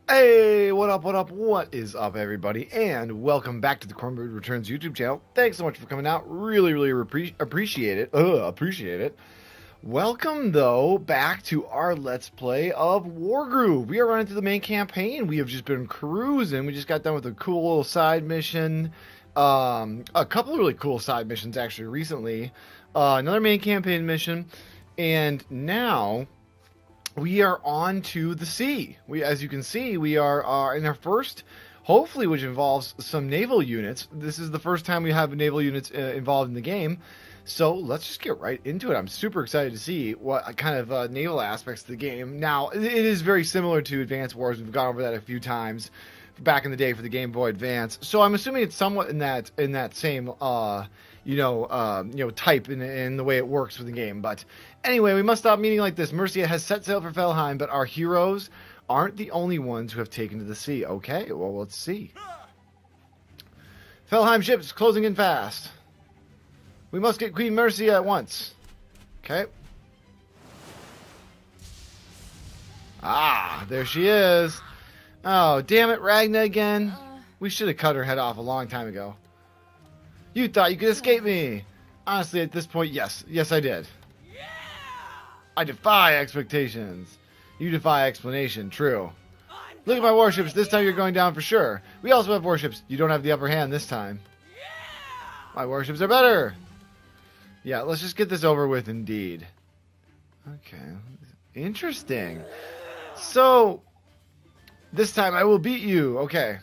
Hey, what is up, everybody? And welcome back to the CornbreadReturns YouTube channel. Thanks so much for coming out. Really appreciate it. Appreciate it. Welcome, though, back to our Let's Play of WarGroove. We are running through the main campaign. We have just been cruising. We just got done with a cool little side mission. A couple of really cool side missions, actually, recently. Another main campaign mission. And now we are on to the sea. As you can see, we are in our first, hopefully, which involves some naval units. This is the first time we have naval units involved in the game. So let's just get right into it. I'm super excited to see what kind of naval aspects of the game. Now, it is very similar to Advance Wars. We've gone over that a few times back in the day for the Game Boy Advance. So I'm assuming it's somewhat in that same type in the way it works with the game. But anyway, we must stop meeting like this. Mercia has set sail for Felheim, but our heroes aren't the only ones who have taken to the sea. Okay, well, let's see. Felheim ships closing in fast. We must get Queen Mercia at once. Okay. Ah, there she is. Oh, damn it, Ragna again. We should have cut her head off a long time ago. You thought you could escape me. Honestly, at this point, yes. Yes, I did. I defy expectations. You defy explanation. True. Look at my warships. This time you're going down for sure. We also have warships. You don't have the upper hand this time. My warships are better. Yeah, let's just get this over with indeed. Okay. Interesting. So, this time I will beat you. Okay.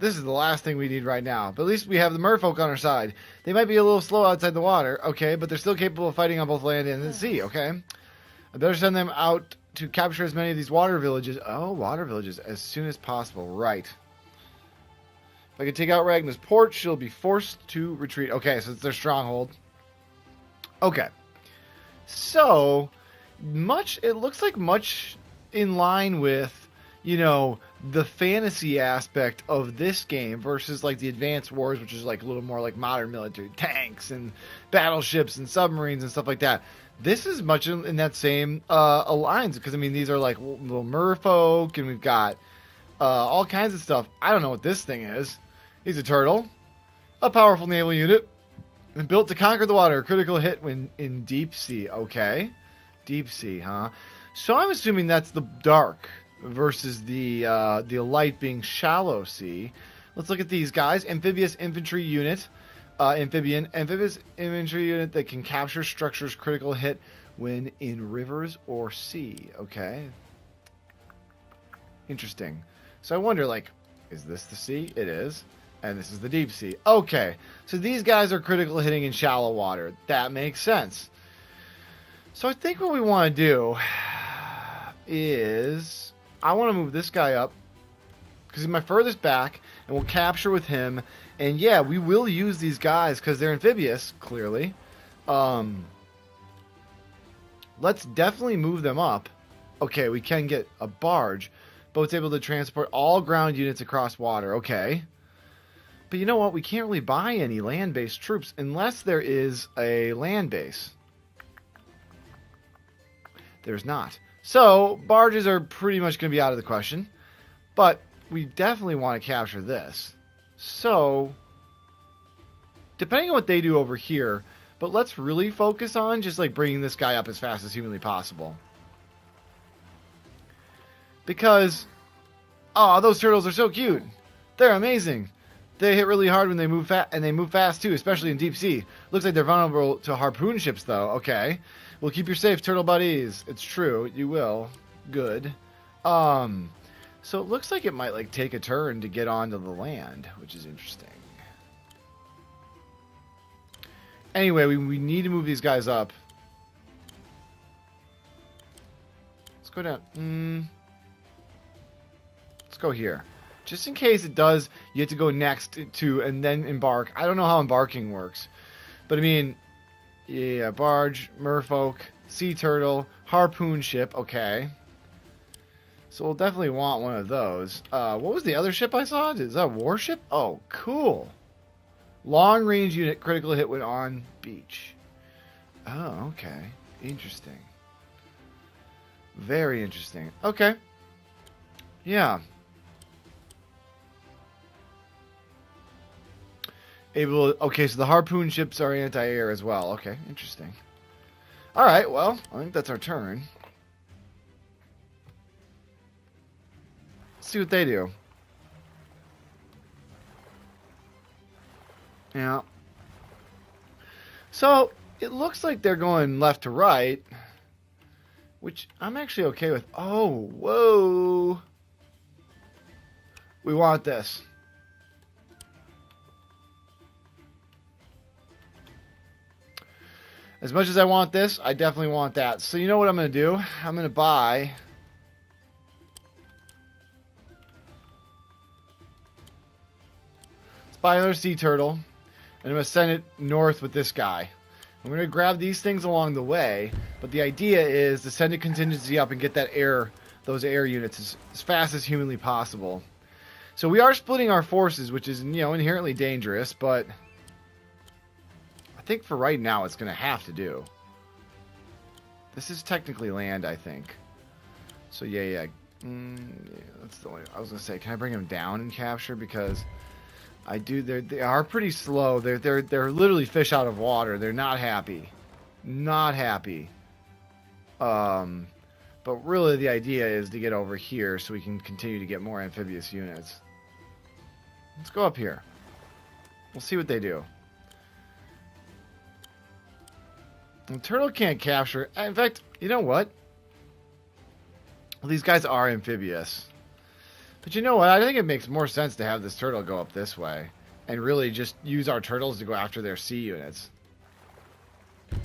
This is the last thing we need right now. But at least we have the merfolk on our side. They might be a little slow outside the water, okay, but they're still capable of fighting on both land and the sea, okay? I better send them out to capture as many of these water villages. Oh, water villages as soon as possible. Right. If I can take out Ragna's port, she'll be forced to retreat. Okay, so it's their stronghold. Okay. So, it looks like much in line with, the fantasy aspect of this game versus like the Advanced Wars, which is like a little more like modern military tanks and battleships and submarines and stuff like that. This is much in that same alliance because I mean these are like little merfolk and we've got all kinds of stuff. I don't know what this thing is. He's a turtle, a powerful naval unit, and built to conquer the water. Critical hit when in deep sea. Okay, deep sea, huh? So I'm assuming that's the dark versus the light being shallow sea. Let's look at these guys. Amphibious infantry unit. Amphibious infantry unit that can capture structures critical hit when in rivers or sea. Okay. Interesting. So I wonder, like, is this the sea? It is. And this is the deep sea. Okay. So these guys are critical hitting in shallow water. That makes sense. So I think what we want to do is I want to move this guy up because he's my furthest back and we'll capture with him. And yeah, we will use these guys because they're amphibious, clearly. Let's definitely move them up. Okay, we can get a barge, but it's able to transport all ground units across water. Okay. But you know what? We can't really buy any land-based troops unless there is a land base. There's not. So, barges are pretty much going to be out of the question. But we definitely want to capture this. So, depending on what they do over here, but let's really focus on just like bringing this guy up as fast as humanly possible. Because, oh, those turtles are so cute. They're amazing. They hit really hard when they move fast, and they move fast too, especially in deep sea. Looks like they're vulnerable to harpoon ships, though. Okay. We'll keep you safe, turtle buddies. It's true. You will. Good. So it looks like it might like take a turn to get onto the land, which is interesting. Anyway, we need to move these guys up. Let's go down. Let's go here. Just in case it does, you have to go next to and then embark. I don't know how embarking works. But I mean, yeah, barge, merfolk, sea turtle, harpoon ship. Okay. So we'll definitely want one of those. What was the other ship I saw? Is that a warship? Oh, cool. Long range unit, critical hit when on beach. Oh, okay. Interesting. Very interesting. Okay. Yeah. Okay, so the harpoon ships are anti-air as well. Okay, interesting. Alright, well, I think that's our turn. Let's see what they do. Yeah. So, it looks like they're going left to right, which I'm actually okay with. Oh, whoa. We want this. As much as I want this, I definitely want that. So you know what I'm going to do? I'm going to buy... Let's buy another sea turtle. And I'm going to send it north with this guy. I'm going to grab these things along the way. But the idea is to send a contingency up and get that those air units as fast as humanly possible. So we are splitting our forces, which is, inherently dangerous, but... I think for right now it's going to have to do. This is technically land, I think. So yeah. That's the way I was going to say. Can I bring them down and capture? Because they are pretty slow. They're literally fish out of water. They're not happy. Not happy. But really the idea is to get over here so we can continue to get more amphibious units. Let's go up here. We'll see what they do. The turtle can't capture. In fact, you know what? Well, these guys are amphibious. But you know what? I think it makes more sense to have this turtle go up this way. And really just use our turtles to go after their sea units.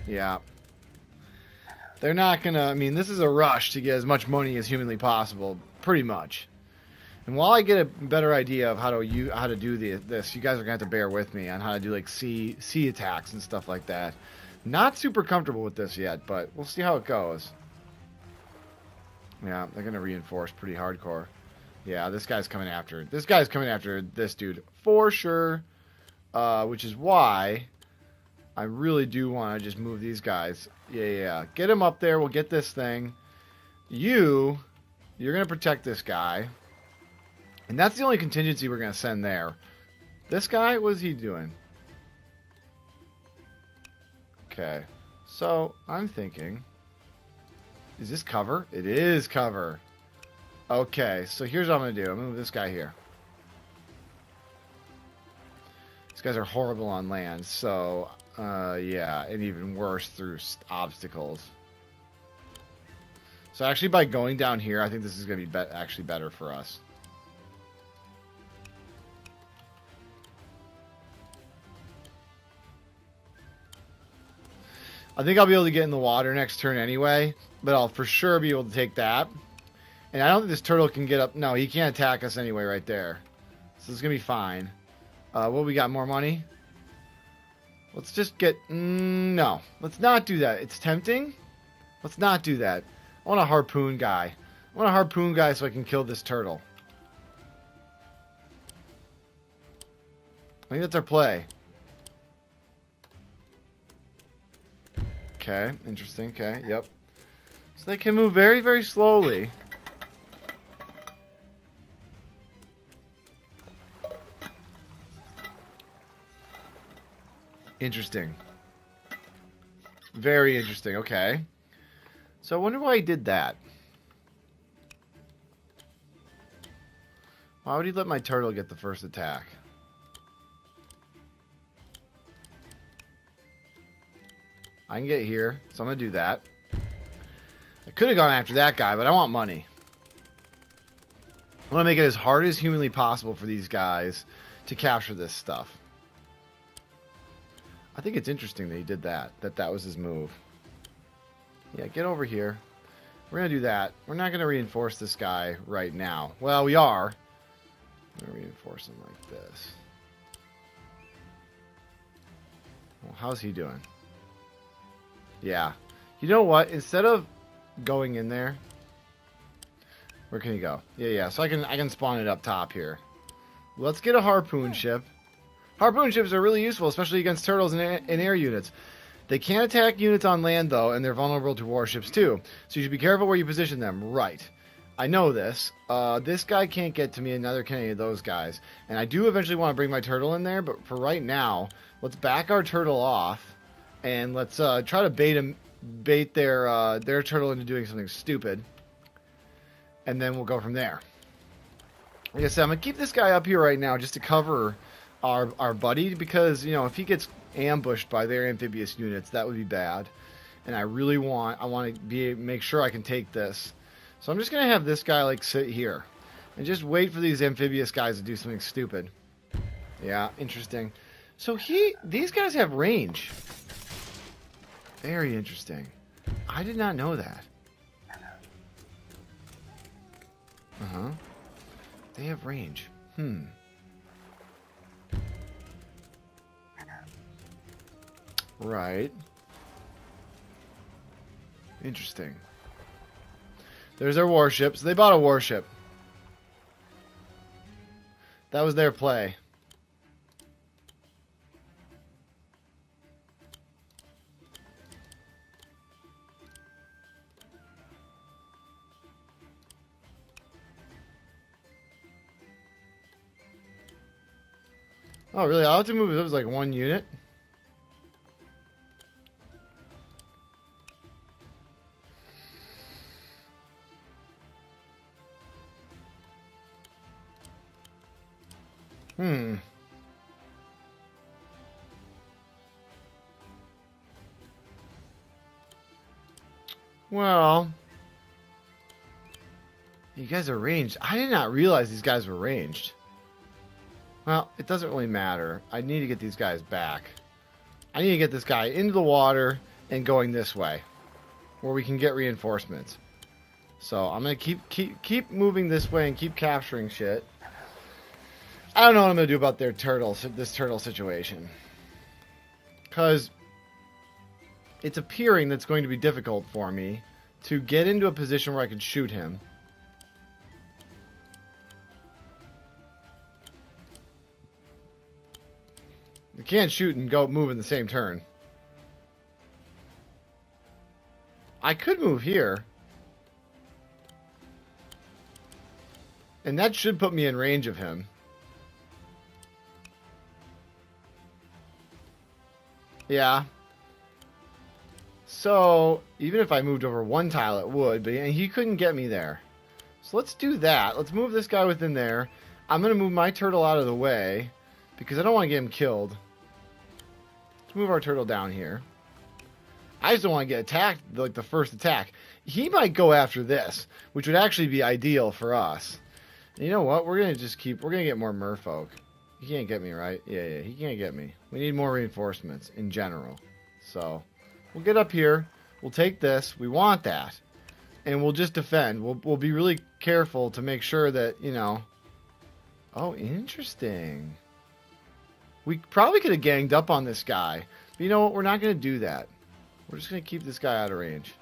Yeah. They're not gonna... I mean, this is a rush to get as much money as humanly possible. Pretty much. And while I get a better idea of how to do this, you guys are gonna have to bear with me on how to do like sea attacks and stuff like that. Not super comfortable with this yet, but we'll see how it goes. Yeah, they're gonna reinforce pretty hardcore. Yeah, this guy's coming after this dude for sure. Which is why I really do want to just move these guys. Yeah. Get him up there. We'll get this thing. You're gonna protect this guy. And that's the only contingency we're gonna send there. This guy, what is he doing? Okay, so I'm thinking, is this cover? It is cover. Okay, so here's what I'm going to do. I'm going to move this guy here. These guys are horrible on land, so, yeah, and even worse through obstacles. So actually by going down here, I think this is going to be actually better for us. I think I'll be able to get in the water next turn anyway, but I'll for sure be able to take that. And I don't think this turtle can get up. No, he can't attack us anyway right there. So it's going to be fine. What, we got more money? Let's just get... no, let's not do that. It's tempting. Let's not do that. I want a harpoon guy. I want a harpoon guy so I can kill this turtle. I think that's our play. Okay, interesting. Okay, yep. So they can move very, very slowly. Interesting. Very interesting. Okay. So I wonder why he did that. Why would he let my turtle get the first attack? I can get here, so I'm going to do that. I could have gone after that guy, but I want money. I want to make it as hard as humanly possible for these guys to capture this stuff. I think it's interesting that he did that. That was his move. Yeah, get over here. We're going to do that. We're not going to reinforce this guy right now. Well, we are. I'm going to reinforce him like this. Well, how's he doing? Yeah. You know what? Instead of going in there, where can he go? Yeah. So I can spawn it up top here. Let's get a harpoon ship. Harpoon ships are really useful, especially against turtles and air units. They can't attack units on land, though, and they're vulnerable to warships, too. So you should be careful where you position them. Right. I know this. This guy can't get to me, and neither can any of those guys. And I do eventually want to bring my turtle in there, but for right now, let's back our turtle off, and let's try to bait their turtle into doing something stupid. And then we'll go from there. Like I said, I'm going to keep this guy up here right now just to cover our buddy, because, you know, if he gets ambushed by their amphibious units, that would be bad. And I want to make sure I can take this. So I'm just going to have this guy, like, sit here and just wait for these amphibious guys to do something stupid. Yeah, interesting. So these guys have range. Very interesting. I did not know that. Uh-huh. They have range. Right. Interesting. There's their warships. They bought a warship. That was their play. Oh, really? I'll have to move it was like one unit. Well, you guys are ranged. I did not realize these guys were ranged. Well, it doesn't really matter. I need to get these guys back. I need to get this guy into the water and going this way, where we can get reinforcements. So I'm gonna keep moving this way and keep capturing shit. I don't know what I'm gonna do about this turtle situation, because it's appearing that's going to be difficult for me to get into a position where I can shoot him. You can't shoot and go move in the same turn. I could move here. And that should put me in range of him. Yeah. So, even if I moved over one tile, it would, but he couldn't get me there. So let's do that. Let's move this guy within there. I'm going to move my turtle out of the way, because I don't want to get him killed. Let's move our turtle down here. I just don't want to get attacked, like the first attack. He might go after this, which would actually be ideal for us. And you know what? We're going to get more merfolk. He can't get me, right? Yeah, he can't get me. We need more reinforcements in general. So, we'll get up here. We'll take this. We want that. And we'll just defend. We'll be really careful to make sure that, you know... Oh, interesting. We probably could have ganged up on this guy. But you know what? We're not going to do that. We're just going to keep this guy out of range.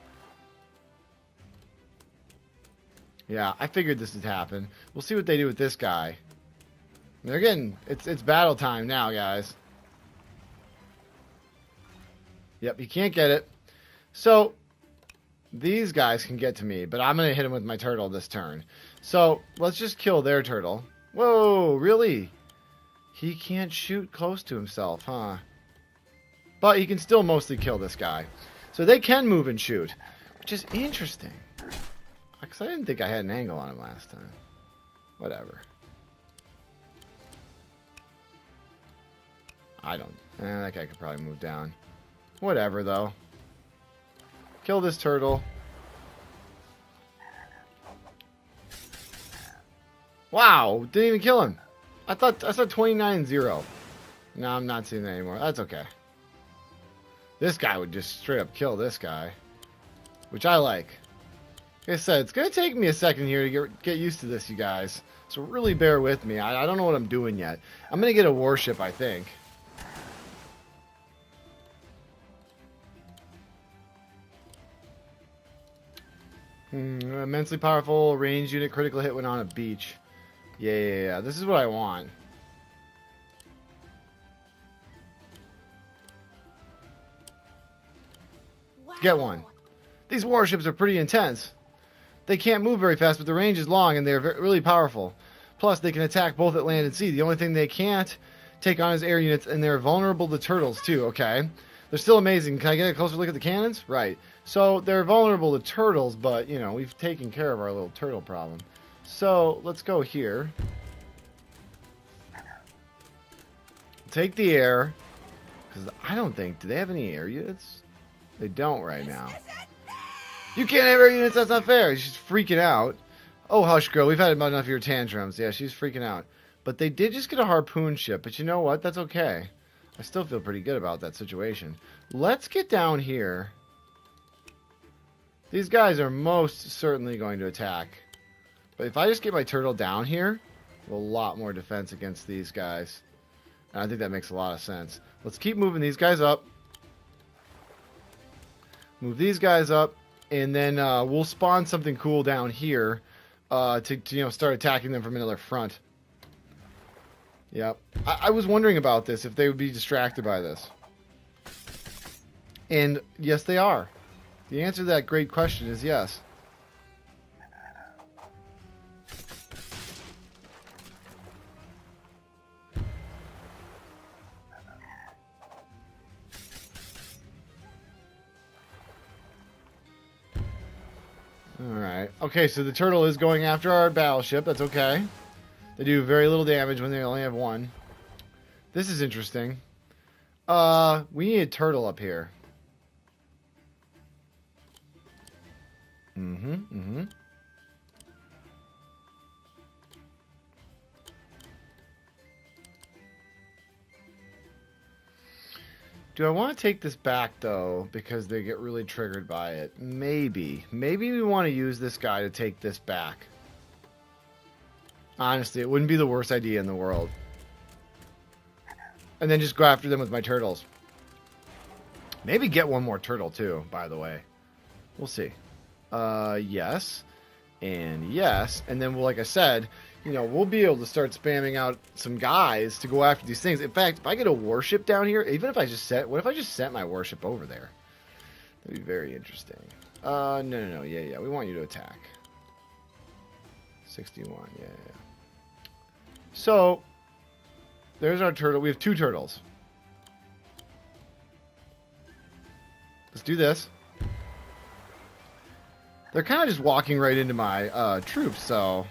Yeah, I figured this would happen. We'll see what they do with this guy. They're getting... It's battle time now, guys. Yep, he can't get it. So, these guys can get to me, but I'm going to hit him with my turtle this turn. So, let's just kill their turtle. Whoa, really? He can't shoot close to himself, huh? But he can still mostly kill this guy. So they can move and shoot, which is interesting. Because I didn't think I had an angle on him last time. Whatever. I don't... that guy could probably move down. Whatever, though. Kill this turtle. Wow, didn't even kill him. I saw 29-0. No, I'm not seeing that anymore. That's okay. This guy would just straight up kill this guy, which I like. Like I said, it's going to take me a second here to get used to this, you guys. So really bear with me. I don't know what I'm doing yet. I'm going to get a warship, I think. Immensely powerful range unit critical hit when on a beach. Yeah. This is what I want. Get one. These warships are pretty intense. They can't move very fast, but the range is long and they're really powerful. Plus, they can attack both at land and sea. The only thing they can't take on is air units, and they're vulnerable to turtles, too, okay? They're still amazing. Can I get a closer look at the cannons? Right. So, they're vulnerable to turtles, but, you know, we've taken care of our little turtle problem. So, let's go here. Take the air. Because I don't think... Do they have any air units? They don't right now. You can't have air units, that's not fair. She's freaking out. Oh, hush, girl, we've had about enough of your tantrums. Yeah, she's freaking out. But they did just get a harpoon ship, but you know what? That's okay. I still feel pretty good about that situation. Let's get down here. These guys are most certainly going to attack. But if I just get my turtle down here, a lot more defense against these guys. And I think that makes a lot of sense. Let's keep moving these guys up. Move these guys up. And then we'll spawn something cool down here to you know, start attacking them from another front. Yep. I was wondering about this, if they would be distracted by this. And yes, they are. The answer to that great question is yes. Alright. Okay, so the turtle is going after our battleship. That's okay. They do very little damage when they only have one. This is interesting. We need a turtle up here. Do I want to take this back, though, because they get really triggered by it? Maybe. Maybe we want to use this guy to take this back. Honestly, it wouldn't be the worst idea in the world. And then just go after them with my turtles. Maybe get one more turtle, too, by the way. We'll see. Yes. And yes. And then, well, like I said, you know, we'll be able to start spamming out some guys to go after these things. In fact, if I get a warship down here, even if I just set... What if I just sent my warship over there? That'd be very interesting. No. Yeah. We want you to attack. 61. Yeah. So, there's our turtle. We have 2 turtles. Let's do this. They're kind of just walking right into my troops, so...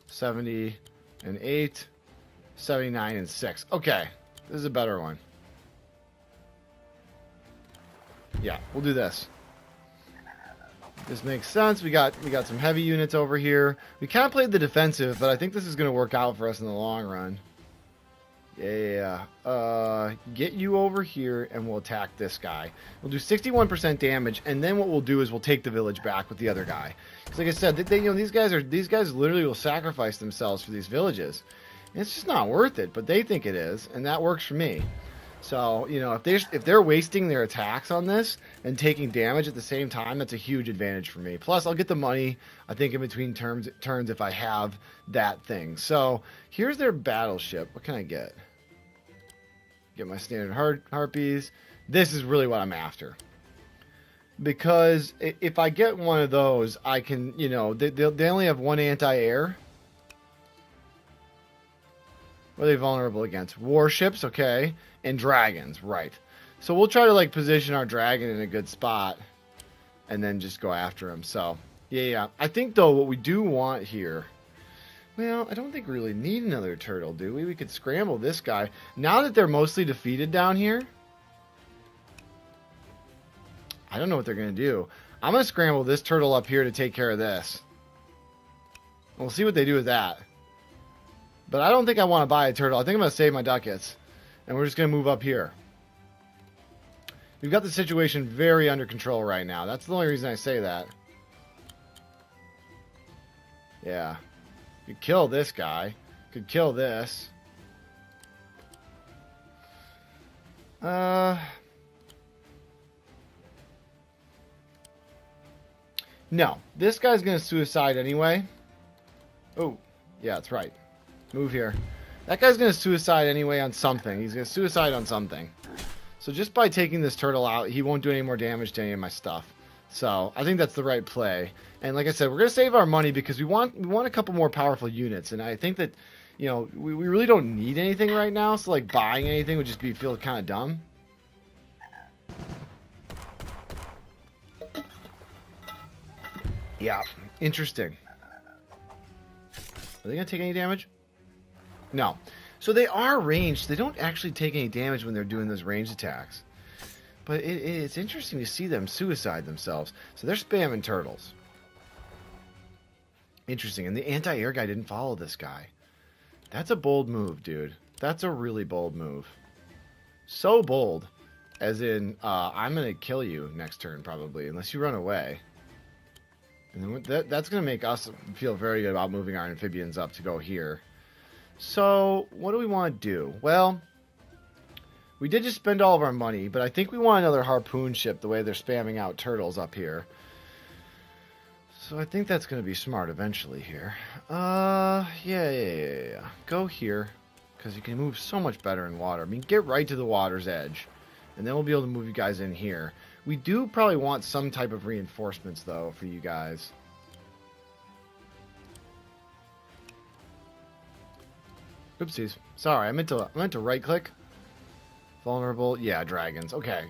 70 and 8, 79 and 6. Okay, this is a better one. Yeah, we'll do this. This makes sense. We got some heavy units over here. We kind of played the defensive, but I think this is going to work out for us in the long run. Yeah. Get you over here, and we'll attack this guy. We'll do 61% damage, and then what we'll do is we'll take the village back with the other guy. Because, like I said, these guys literally will sacrifice themselves for these villages. And it's just not worth it, but they think it is, and that works for me. So, you know, if they're wasting their attacks on this and taking damage at the same time, that's a huge advantage for me. Plus, I'll get the money, I think, in between turns if I have that thing. So, here's their battleship. What can I get? Get my standard harpies. This is really what I'm after. Because if I get one of those, I can, you know, they only have 1 anti-air. What are they vulnerable against? Warships, okay. And dragons, right. So we'll try to, like, position our dragon in a good spot. And then just go after him. So, yeah. I think, though, what we do want here... Well, I don't think we really need another turtle, do we? We could scramble this guy. Now that they're mostly defeated down here... I don't know what they're going to do. I'm going to scramble this turtle up here to take care of this. We'll see what they do with that. But I don't think I want to buy a turtle. I think I'm going to save my ducats. And we're just going to move up here. We've got the situation very under control right now. That's the only reason I say that. Yeah. Could kill this guy. Could kill this. No. This guy's going to suicide anyway. Oh. Yeah, that's right. Move here. That guy's going to suicide anyway on something. He's going to suicide on something. So just by taking this turtle out, he won't do any more damage to any of my stuff. So I think that's the right play. And like I said, we're going to save our money because we want a couple more powerful units. And I think that, you know, we really don't need anything right now. So like buying anything would just feel kind of dumb. Yeah, interesting. Are they going to take any damage? No. So they are ranged. They don't actually take any damage when they're doing those ranged attacks. But it's interesting to see them suicide themselves. So they're spamming turtles. Interesting. And the anti-air guy didn't follow this guy. That's a bold move, dude. That's a really bold move. So bold. As in, I'm going to kill you next turn, probably. Unless you run away. And then that's going to make us feel very good about moving our amphibians up to go here. So, what do we want to do? Well, we did just spend all of our money, but I think we want another harpoon ship the way they're spamming out turtles up here. So I think that's going to be smart eventually here. Yeah. Go here, because you can move so much better in water. I mean, get right to the water's edge, and then we'll be able to move you guys in here. We do probably want some type of reinforcements, though, for you guys. Oopsies. Sorry, I meant to right-click. Vulnerable. Yeah, dragons. Okay.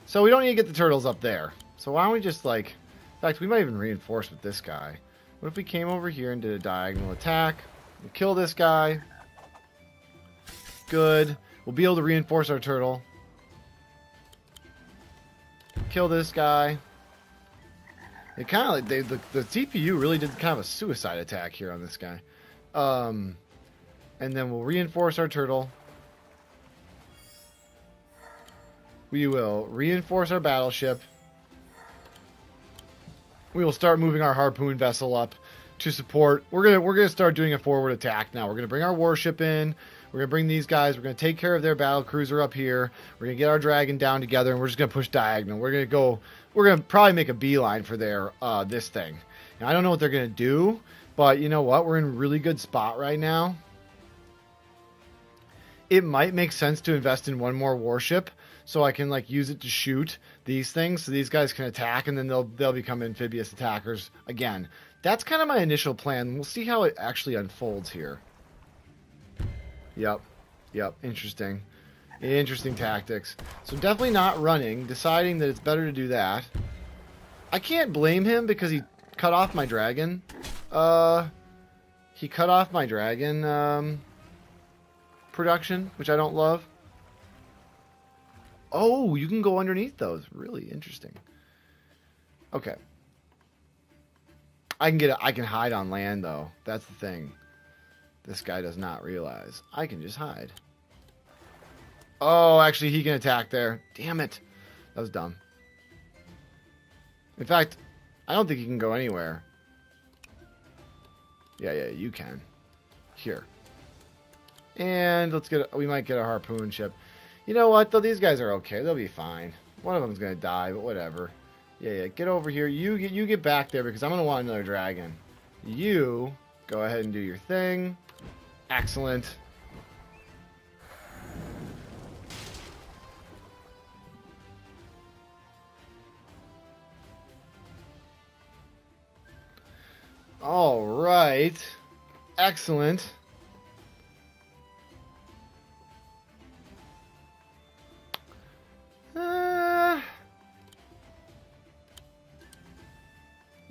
So we don't need to get the turtles up there. So why don't we just, like... In fact, we might even reinforce with this guy. What if we came over here and did a diagonal attack? We'll kill this guy. Good. We'll be able to reinforce our turtle. Kill this guy. It kind of like the CPU really did kind of a suicide attack here on this guy. And then we'll reinforce our turtle. We will reinforce our battleship. We will start moving our harpoon vessel up to support. We're gonna start doing a forward attack now. We're gonna bring our warship in. We're gonna bring these guys. We're gonna take care of their battle cruiser up here. We're gonna get our dragon down together, and we're just gonna push diagonal. We're gonna probably make a beeline for their this thing. Now, I don't know what they're gonna do, but you know what? We're in a really good spot right now. It might make sense to invest in one more warship so I can like use it to shoot these things so these guys can attack, and then they'll become amphibious attackers again. That's kind of my initial plan. We'll see how it actually unfolds here. Yep. Interesting tactics. So definitely not running, deciding that it's better to do that. I can't blame him because he cut off my dragon. He cut off my dragon production, which I don't love. Oh, you can go underneath those. Really interesting. Okay. I can hide on land though. That's the thing. This guy does not realize. I can just hide. Oh, actually he can attack there. Damn it. That was dumb. In fact, I don't think he can go anywhere. Yeah, you can. Here. And we might get a harpoon ship. You know what, though? These guys are okay. They'll be fine. One of them's going to die, but whatever. Yeah, get over here. You get back there because I'm going to want another dragon. You go ahead and do your thing. Excellent. All right. Excellent.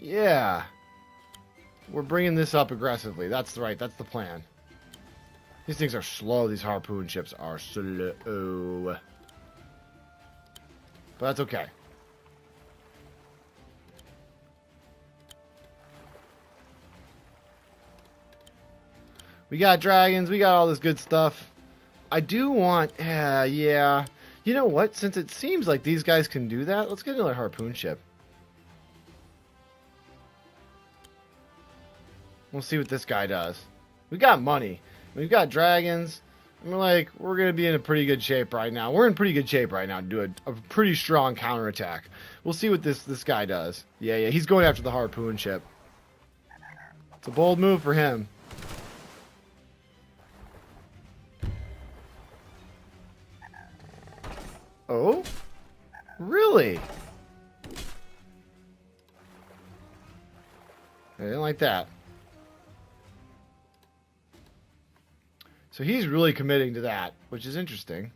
Yeah. We're bringing this up aggressively. That's right. That's the plan. These things are slow. These harpoon ships are slow. But that's okay. We got dragons. We got all this good stuff. I do want... yeah. You know what? Since it seems like these guys can do that, let's get another harpoon ship. We'll see what this guy does. We got money. We've got dragons. And we're going to be in a pretty good shape right now. We're in pretty good shape right now to do a pretty strong counterattack. We'll see what this guy does. Yeah, he's going after the harpoon ship. It's a bold move for him. Really? I didn't like that. So he's really committing to that, which is interesting.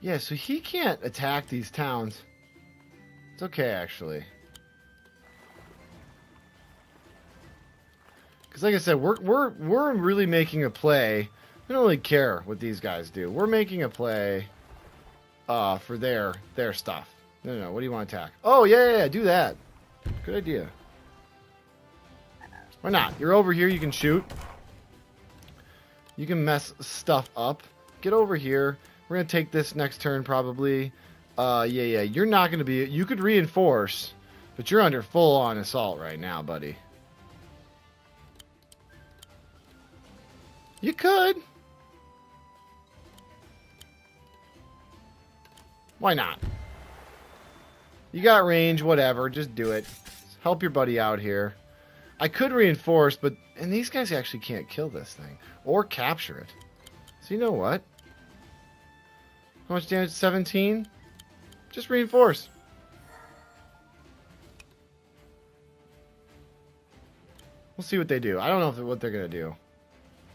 Yeah, so he can't attack these towns. It's okay, actually. Because like I said, we're really making a play. We don't really care what these guys do. We're making a play for their stuff. No, what do you want to attack? Oh, yeah, do that. Good idea. Why not? You're over here, you can shoot. You can mess stuff up. Get over here. We're going to take this next turn, probably. Yeah. You're not going to be... You could reinforce, but you're under full-on assault right now, buddy. You could. Why not? You got range, whatever. Just do it. Help your buddy out here. I could reinforce, but... And these guys actually can't kill this thing. Or capture it. So you know what? How much damage? 17? Just reinforce. We'll see what they do. I don't know what they're going to do.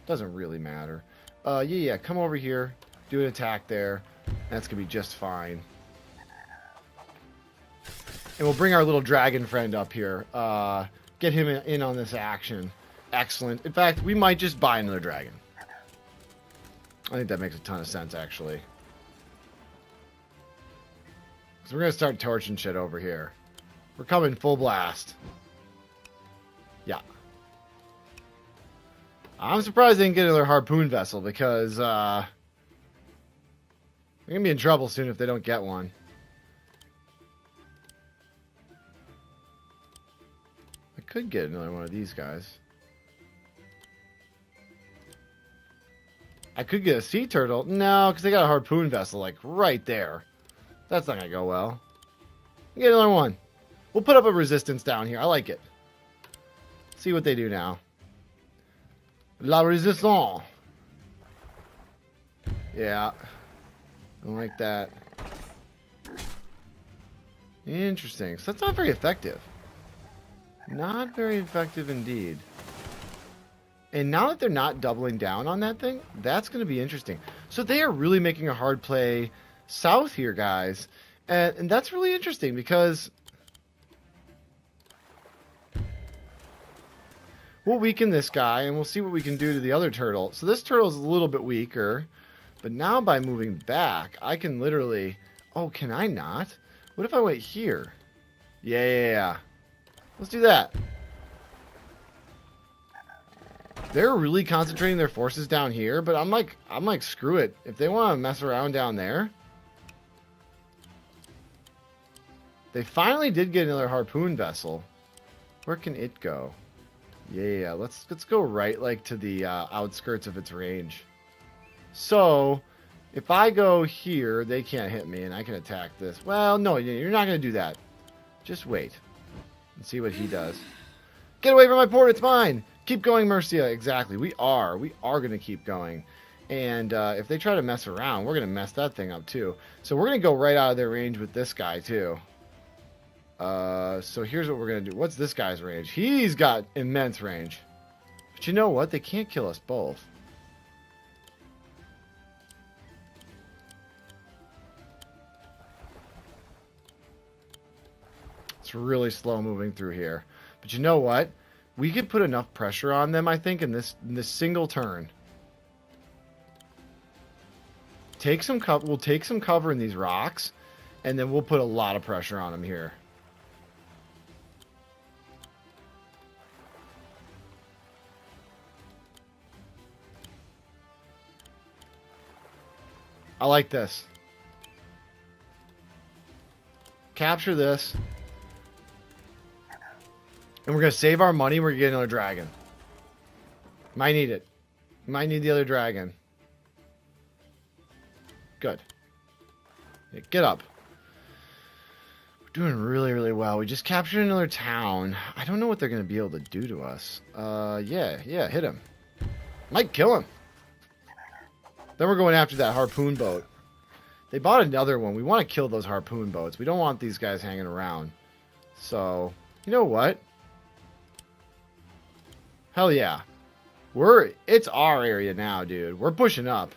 Doesn't really matter. Yeah. Come over here. Do an attack there. That's going to be just fine. And we'll bring our little dragon friend up here. Get him in on this action. Excellent. In fact, we might just buy another dragon. I think that makes a ton of sense, actually. So we're going to start torching shit over here. We're coming full blast. Yeah. I'm surprised they didn't get another harpoon vessel because they're going to be in trouble soon if they don't get one. I could get another one of these guys. I could get a sea turtle. No, because they got a harpoon vessel like right there. That's not going to go well. Get another one. We'll put up a resistance down here. I like it. See what they do now. La resistance. Yeah. I don't like that. Interesting. So that's not very effective. Not very effective indeed. And now that they're not doubling down on that thing, that's going to be interesting. So they are really making a hard play south here, guys. And that's really interesting because we'll weaken this guy and we'll see what we can do to the other turtle. So this turtle is a little bit weaker. But now by moving back, I can literally... Oh, can I not? What if I wait here? Yeah. Let's do that. They're really concentrating their forces down here, but I'm like, screw it. If they want to mess around down there... They finally did get another harpoon vessel. Where can it go? Yeah, let's go right, like, to the outskirts of its range. So, if I go here, they can't hit me, and I can attack this. Well, no, you're not going to do that. Just wait and see what he does. Get away from my port, it's mine! Keep going, Mercia. Exactly, we are going to keep going. And if they try to mess around, we're going to mess that thing up, too. So we're going to go right out of their range with this guy, too. So here's what we're going to do. What's this guy's range? He's got immense range. But you know what? They can't kill us both. It's really slow moving through here. But you know what? We could put enough pressure on them, I think, in this single turn. We'll take some cover in these rocks, and then we'll put a lot of pressure on them here. I like this. Capture this. And we're going to save our money. We're going to get another dragon. Might need it. Might need the other dragon. Good. Yeah, get up. We're doing really, really well. We just captured another town. I don't know what they're going to be able to do to us. Yeah, hit him. Might kill him. Then we're going after that harpoon boat. They bought another one. We want to kill those harpoon boats. We don't want these guys hanging around. So, you know what? Hell yeah. It's our area now, dude. We're pushing up.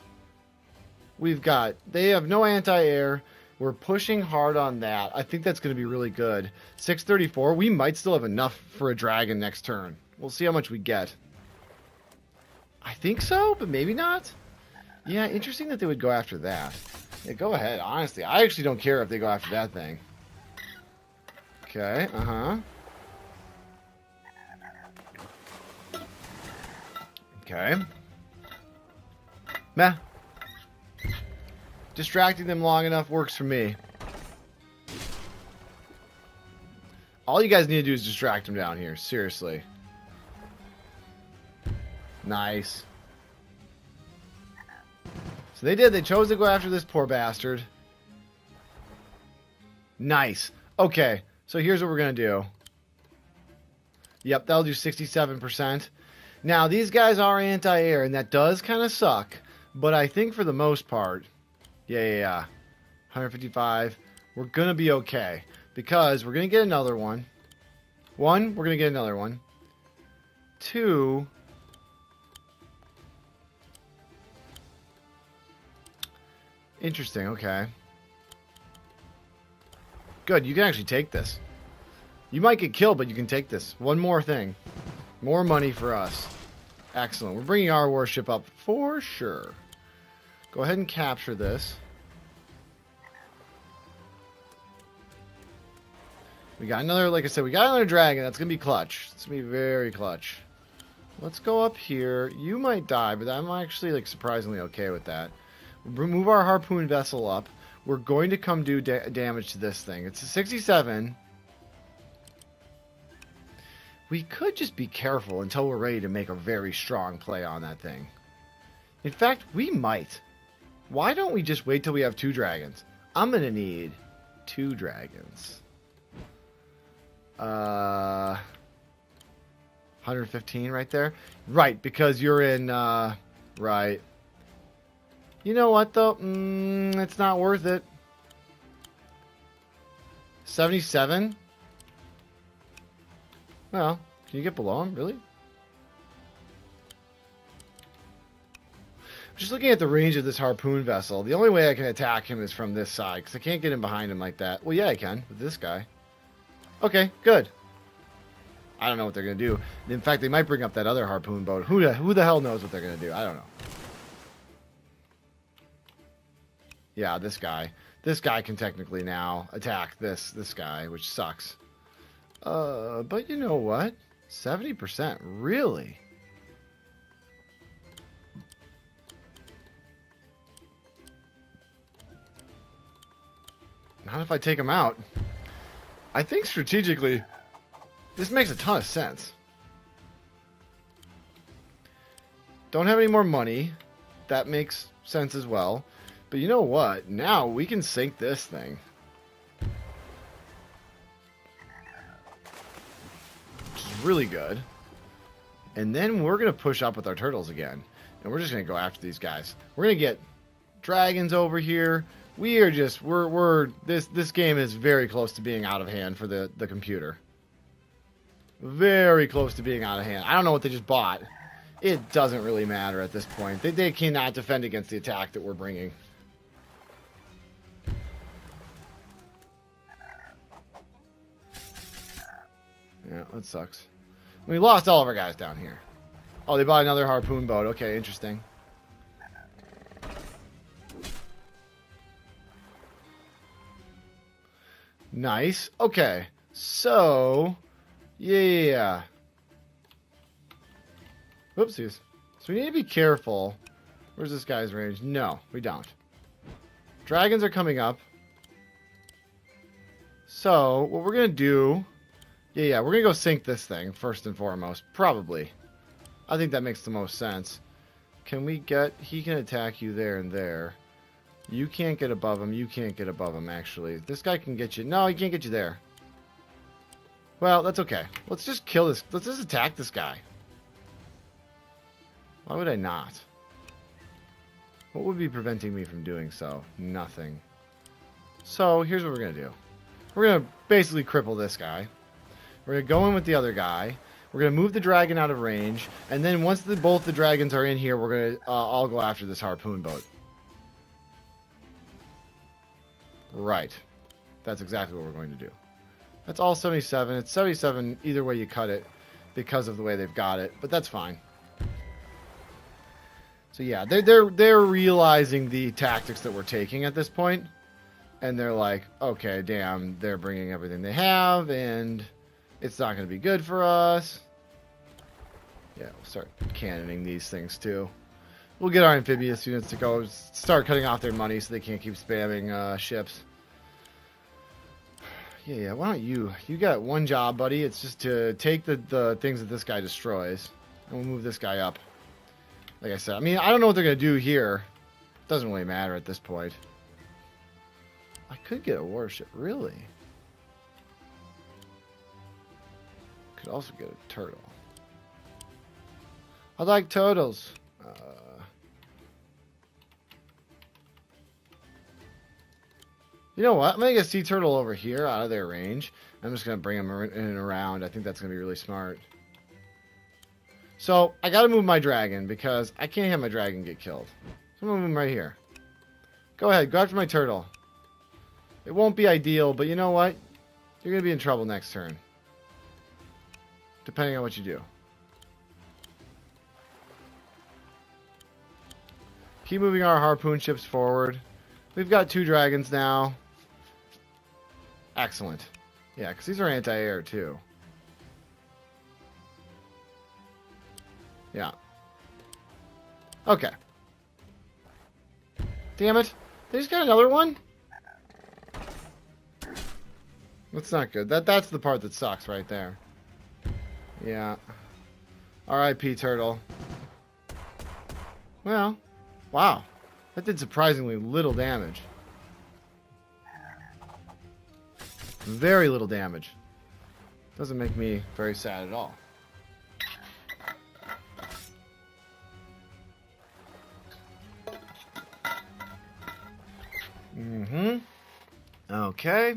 They have no anti-air. We're pushing hard on that. I think that's going to be really good. 634. We might still have enough for a dragon next turn. We'll see how much we get. I think so, but maybe not. Yeah, interesting that they would go after that. Yeah, go ahead. Honestly, I actually don't care if they go after that thing. Okay, Okay. Meh. Distracting them long enough works for me. All you guys need to do is distract them down here. Seriously. Nice. So they did. They chose to go after this poor bastard. Nice. Okay. So here's what we're going to do. Yep, that'll do 67%. Now, these guys are anti-air, and that does kind of suck. But I think for the most part... Yeah. 155. We're going to be okay. Because we're going to get another one. One, we're going to get another one. Two... Interesting, okay. Good, you can actually take this. You might get killed, but you can take this. One more thing. More money for us. Excellent. We're bringing our warship up for sure. Go ahead and capture this. We got another, like I said, we got another dragon. That's going to be clutch. It's going to be very clutch. Let's go up here. You might die, but I'm actually like surprisingly okay with that. Remove our harpoon vessel up. We're going to come do damage to this thing. It's a 67. We could just be careful until we're ready to make a very strong play on that thing. In fact, we might. Why don't we just wait till we have 2 dragons? I'm going to need 2 dragons. 115 right there. Right, because you're in... right. You know what, though? It's not worth it. 77? Well, can you get below him? Really? Just looking at the range of this harpoon vessel, the only way I can attack him is from this side, because I can't get in behind him like that. Well, yeah, I can, with this guy. Okay, good. I don't know what they're going to do. In fact, they might bring up that other harpoon boat. Who the hell knows what they're going to do? I don't know. Yeah, this guy. This guy can technically now attack this guy, which sucks. But you know what? 70%, really? Not if I take him out. I think strategically, this makes a ton of sense. Don't have any more money. That makes sense as well. But you know what? Now we can sink this thing. Which is really good. And then we're going to push up with our turtles again. And we're just going to go after these guys. We're going to get dragons over here. We are just, this game is very close to being out of hand for the computer. Very close to being out of hand. I don't know what they just bought. It doesn't really matter at this point. They cannot defend against the attack that we're bringing. Yeah, that sucks. We lost all of our guys down here. Oh, they bought another harpoon boat. Okay, interesting. Nice. Okay. So, yeah. Whoopsies. So we need to be careful. Where's this guy's range? No, we don't. Dragons are coming up. So, what we're going to do... Yeah, we're going to go sink this thing, first and foremost. Probably. I think that makes the most sense. Can we get... He can attack you there and there. You can't get above him. You can't get above him, actually. This guy can get you... No, he can't get you there. Well, that's okay. Let's just kill this... Let's just attack this guy. Why would I not? What would be preventing me from doing so? Nothing. So here's what we're going to do. We're going to basically cripple this guy. We're going to go in with the other guy. We're going to move the dragon out of range. And then once both the dragons are in here, we're going to all go after this harpoon boat. Right. That's exactly what we're going to do. That's all 77. It's 77 either way you cut it because of the way they've got it. But that's fine. So yeah, they're realizing the tactics that we're taking at this point. And they're like, okay, damn, they're bringing everything they have, and it's not going to be good for us. Yeah, we'll start cannoning these things, too. We'll get our amphibious units to go start cutting off their money so they can't keep spamming ships. Yeah, why don't you? You got one job, buddy. It's just to take the things that this guy destroys. And we'll move this guy up. Like I said, I mean, I don't know what they're going to do here. It doesn't really matter at this point. I could get a warship, really. Could also get a turtle. I like turtles. You know what? I'm going to get a sea turtle over here out of their range. I'm just going to bring them in and around. I think that's going to be really smart. So, I got to move my dragon because I can't have my dragon get killed. So I'm going to move him right here. Go ahead. Go after my turtle. It won't be ideal, but you know what? You're going to be in trouble next turn. Depending on what you do. Keep moving our harpoon ships forward. We've got 2 dragons now. Excellent. Yeah, because these are anti-air too. Yeah. Okay. Damn it. They just got another one? That's not good. That's the part that sucks right there. Yeah. R.I.P. Turtle. Well, wow. That did surprisingly little damage. Very little damage. Doesn't make me very sad at all. Okay.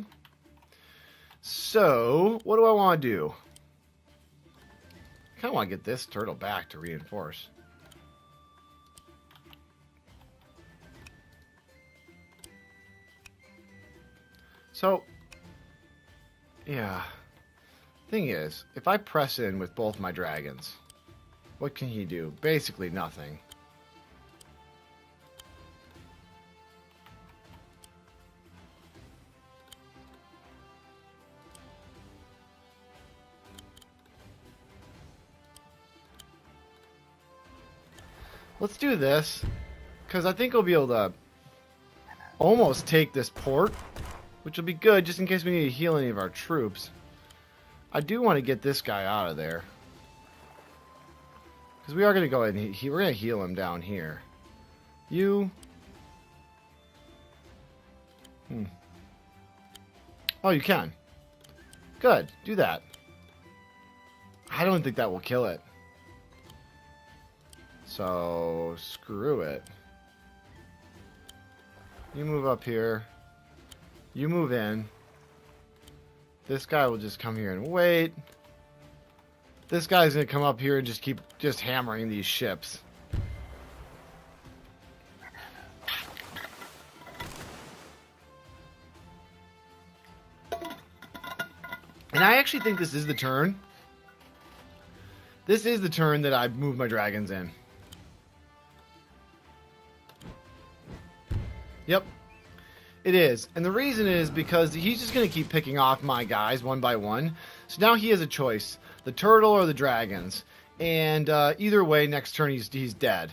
So, what do I want to do? I kind of want to get this turtle back to reinforce. So, yeah. Thing is, if I press in with both my dragons, what can he do? Basically nothing. Let's do this, because I think we'll be able to almost take this port, which will be good just in case we need to heal any of our troops. I do want to get this guy out of there, because we are going to go ahead and we're going to heal him down here. You. Oh, you can. Good. Do that. I don't think that will kill it. So, screw it. You move up here. You move in. This guy will just come here and wait. This guy's going to come up here and just keep hammering these ships. And I actually think this is the turn. This is the turn that I move my dragons in. Yep, it is. And the reason is because he's just going to keep picking off my guys one by one. So now he has a choice, the turtle or the dragons. And either way, next turn he's dead.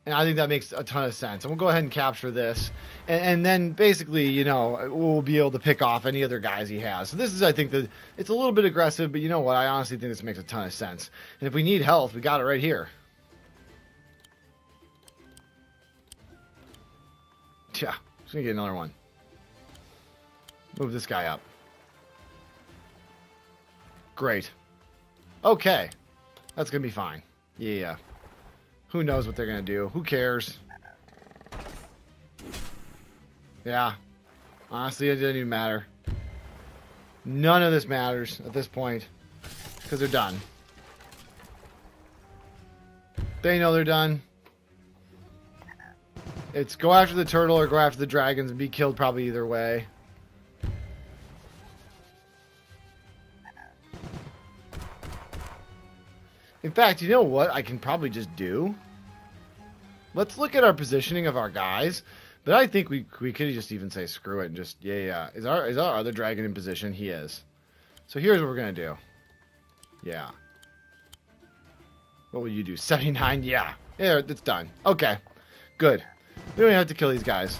And I think that makes a ton of sense. And we'll go ahead and capture this. And then basically, you know, we'll be able to pick off any other guys he has. So this is, I think, it's a little bit aggressive, but you know what? I honestly think this makes a ton of sense. And if we need health, we got it right here. Yeah, just gonna get another one. Move this guy up. Great. Okay. That's gonna be fine. Yeah. Who knows what they're gonna do? Who cares? Yeah. Honestly, it didn't even matter. None of this matters at this point. Because they're done. They know they're done. It's go after the turtle or go after the dragons and be killed probably either way. In fact, you know what I can probably just do? Let's look at our positioning of our guys. But I think we could just even say screw it and just, yeah. Is our other dragon in position? He is. So here's what we're going to do. Yeah. What will you do? 79? Yeah. Yeah, it's done. Okay. Good. We don't have to kill these guys.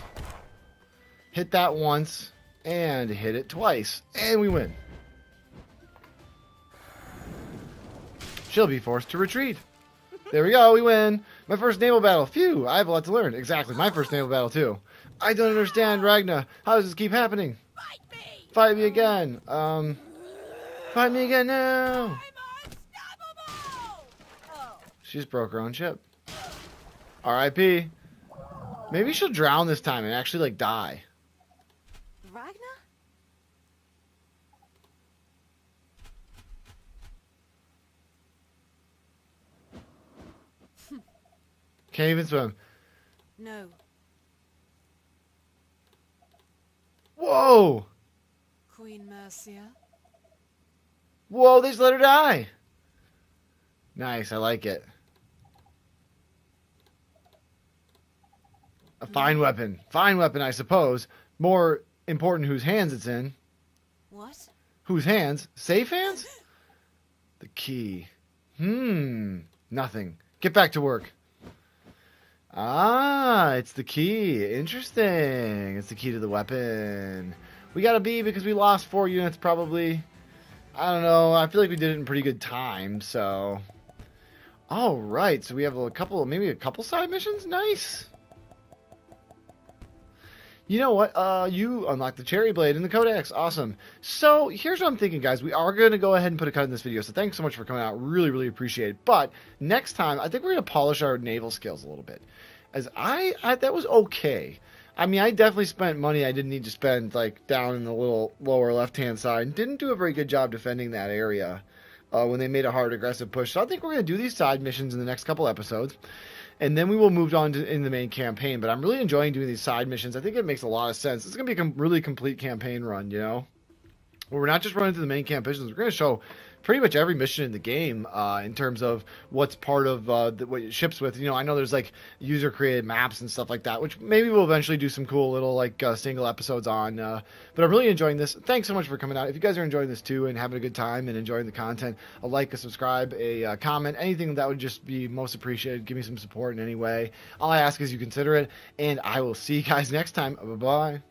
Hit that once and hit it twice. And we win. She'll be forced to retreat. There we go, we win. My first naval battle. Phew, I have a lot to learn. Exactly, my first naval battle too. I don't understand, Ragna. How does this keep happening? Fight me! Fight me again. Fight me again now. I'm unstoppable! Oh. She just broke her own ship. R.I.P. Maybe she'll drown this time and actually, like, die. Ragnar? Can't even swim. No. Whoa! Queen Mercia? Whoa, they just let her die. Nice, I like it. A fine weapon. Fine weapon, I suppose. More important whose hands it's in. What? Whose hands? Safe hands? The key. Nothing. Get back to work. Ah, it's the key. Interesting. It's the key to the weapon. We got a B because we lost 4 units probably. I don't know. I feel like we did it in pretty good time, so. All right. So we have maybe a couple side missions. Nice. You know what? You unlocked the cherry blade in the codex. Awesome. So here's what I'm thinking, guys. We are going to go ahead and put a cut in this video. So thanks so much for coming out. Really, really appreciate it. But next time, I think we're going to polish our naval skills a little bit. As that was okay. I mean, I definitely spent money I didn't need to spend, like, down in the little lower left-hand side. Didn't do a very good job defending that area when they made a hard, aggressive push. So I think we're going to do these side missions in the next couple episodes. And then we will move on to in the main campaign. But I'm really enjoying doing these side missions. I think it makes a lot of sense. It's going to be a really complete campaign run, you know? Where we're not just running through the main campaigns. We're going to show pretty much every mission in the game in terms of what's part of what it ships with. You know, I know there's like user-created maps and stuff like that, which maybe we'll eventually do some cool little like single episodes on. But I'm really enjoying this. Thanks so much for coming out. If you guys are enjoying this too and having a good time and enjoying the content, a like, a subscribe, a comment, anything that would just be most appreciated. Give me some support in any way. All I ask is you consider it, and I will see you guys next time. Bye-bye.